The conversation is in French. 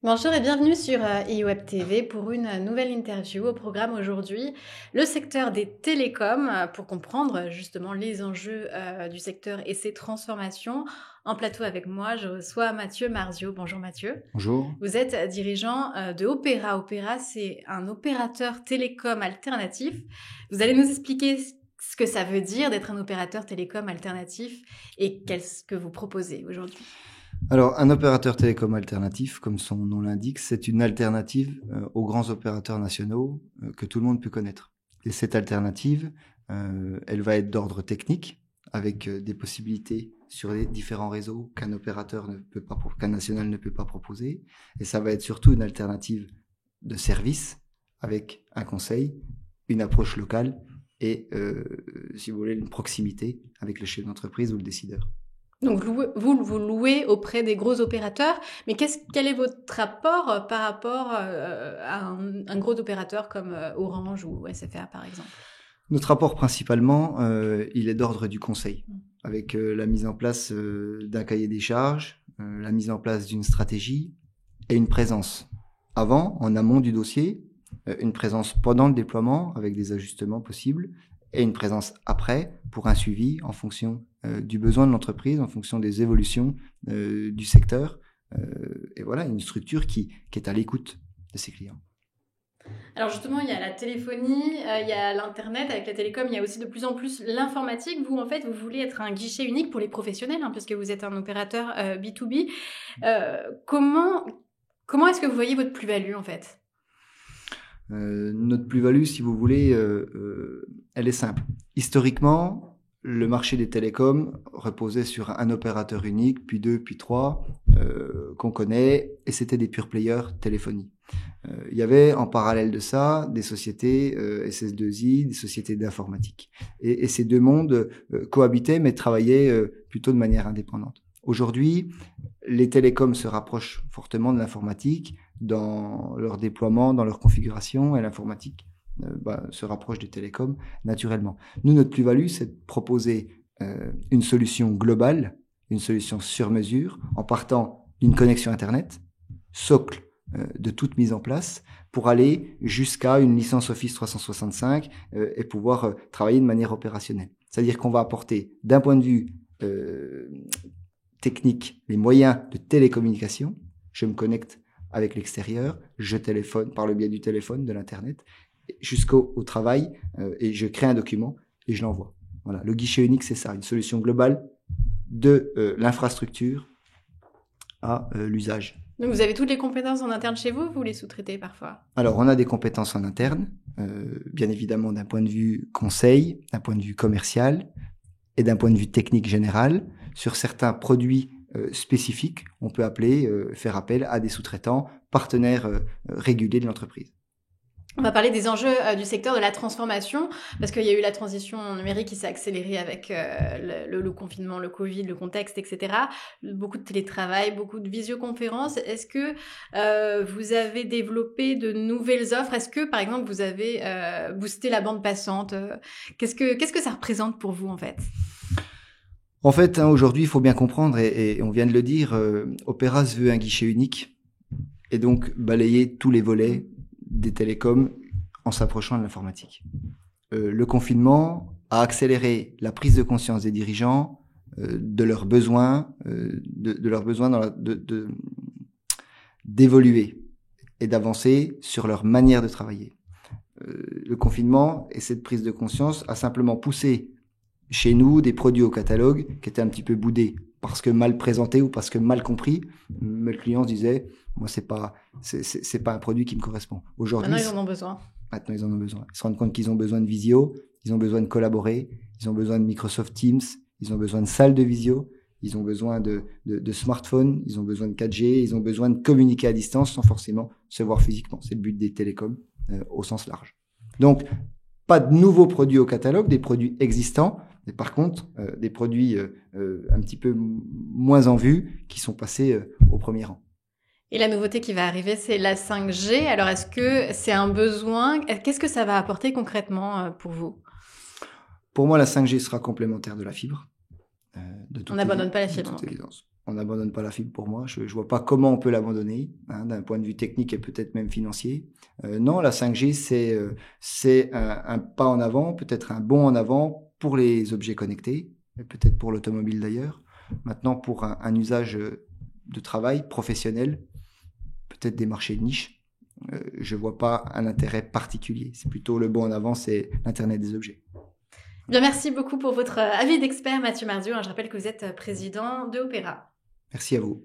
Bonjour et bienvenue sur iWeb TV pour une nouvelle interview. Au programme aujourd'hui, le secteur des télécoms pour comprendre justement les enjeux du secteur et ses transformations. En plateau avec moi, je reçois Mathieu Marzio. Bonjour Mathieu. Bonjour. Vous êtes dirigeant de Opera. Opera, c'est un opérateur télécom alternatif. Vous allez nous expliquer ce que ça veut dire d'être un opérateur télécom alternatif et qu'est-ce que vous proposez aujourd'hui. Alors, un opérateur télécom alternatif, comme son nom l'indique, c'est une alternative aux grands opérateurs nationaux que tout le monde peut connaître. Et cette alternative, elle va être d'ordre technique, avec des possibilités sur les différents réseaux qu'un opérateur ne peut pas, qu'un national ne peut pas proposer. Et ça va être surtout une alternative de service, avec un conseil, une approche locale et, si vous voulez, une proximité avec le chef d'entreprise ou le décideur. Donc, vous louez auprès des gros opérateurs, mais quel est votre rapport par rapport à un gros opérateur comme Orange ou SFR, par exemple? Notre rapport, principalement, il est d'ordre du conseil, avec la mise en place d'un cahier des charges, la mise en place d'une stratégie et une présence. Avant, en amont du dossier, une présence pendant le déploiement, avec des ajustements possibles, et une présence après, pour un suivi en fonction du besoin de l'entreprise, en fonction des évolutions du secteur. Et voilà, une structure qui est à l'écoute de ses clients. Alors justement, il y a la téléphonie, il y a l'Internet, avec la télécom, il y a aussi de plus en plus l'informatique. Vous, en fait, vous voulez être un guichet unique pour les professionnels, puisque vous êtes un opérateur B2B. Comment est-ce que vous voyez votre plus-value, en fait ? Notre plus-value, si vous voulez, elle est simple. Historiquement, le marché des télécoms reposait sur un opérateur unique, puis deux, puis trois, qu'on connaît, et c'était des pure players téléphonie. Il y avait en parallèle de ça des sociétés SS2I, des sociétés d'informatique. Et ces deux mondes cohabitaient, mais travaillaient plutôt de manière indépendante. Aujourd'hui, les télécoms se rapprochent fortement de l'informatique dans leur déploiement, dans leur configuration, et l'informatique se rapproche des télécoms naturellement. Nous, notre plus-value, c'est de proposer une solution globale, une solution sur mesure, en partant d'une connexion Internet, socle de toute mise en place, pour aller jusqu'à une licence Office 365 et pouvoir travailler de manière opérationnelle. C'est-à-dire qu'on va apporter, d'un point de vue technique, les moyens de télécommunication. Je me connecte avec l'extérieur, je téléphone par le biais du téléphone, de l'Internet, jusqu'au travail, et je crée un document et je l'envoie. Voilà, le guichet unique, c'est ça, une solution globale de l'infrastructure à l'usage. Donc vous avez toutes les compétences en interne chez vous, vous les sous-traitez parfois? Alors, on a des compétences en interne, bien évidemment d'un point de vue conseil, d'un point de vue commercial et d'un point de vue technique général. Sur certains produits spécifiques, on peut faire appel à des sous-traitants, partenaires réguliers de l'entreprise. On va parler des enjeux du secteur de la transformation, parce qu'il y a eu la transition numérique qui s'est accélérée avec le confinement, le Covid, le contexte, etc. Beaucoup de télétravail, beaucoup de visioconférences. Est-ce que vous avez développé de nouvelles offres? Est-ce que, par exemple, vous avez boosté la bande passante? Qu'est-ce que ça représente pour vous, en fait? En fait, aujourd'hui, il faut bien comprendre, et on vient de le dire, Opera se veut un guichet unique, et donc balayer tous les volets des télécoms en s'approchant de l'informatique. Le confinement a accéléré la prise de conscience des dirigeants de leurs besoins, de leurs besoins d'évoluer et d'avancer sur leur manière de travailler. Le confinement et cette prise de conscience a simplement poussé chez nous des produits au catalogue qui étaient un petit peu boudés parce que mal présentés ou parce que mal compris. Mais le client se disait, moi c'est pas un produit qui me correspond. Aujourd'hui, maintenant ils en ont besoin. Maintenant ils en ont besoin. Ils se rendent compte qu'ils ont besoin de visio, ils ont besoin de collaborer, ils ont besoin de Microsoft Teams, ils ont besoin de salles de visio, ils ont besoin de smartphones, ils ont besoin de 4G, ils ont besoin de communiquer à distance sans forcément se voir physiquement. C'est le but des télécoms au sens large. Donc pas de nouveaux produits au catalogue, des produits existants, mais par contre, des produits un petit peu moins en vue qui sont passés au premier rang. Et la nouveauté qui va arriver, c'est la 5G. Alors, est-ce que c'est un besoin? Qu'est-ce que ça va apporter concrètement pour vous? Pour moi, la 5G sera complémentaire de la fibre. On n'abandonne pas la fibre. on n'abandonne pas la fibre pour moi. Je vois pas comment on peut l'abandonner, hein, d'un point de vue technique et peut-être même financier. Non, la 5G, c'est un pas en avant, peut-être un bond en avant pour les objets connectés, et peut-être pour l'automobile d'ailleurs. Maintenant, pour un usage de travail professionnel, peut-être des marchés de niche, je vois pas un intérêt particulier. C'est plutôt le bond en avant, c'est l'Internet des objets. Bien, merci beaucoup pour votre avis d'expert, Mathieu Mardieu. Je rappelle que vous êtes président de Opéra. Merci à vous.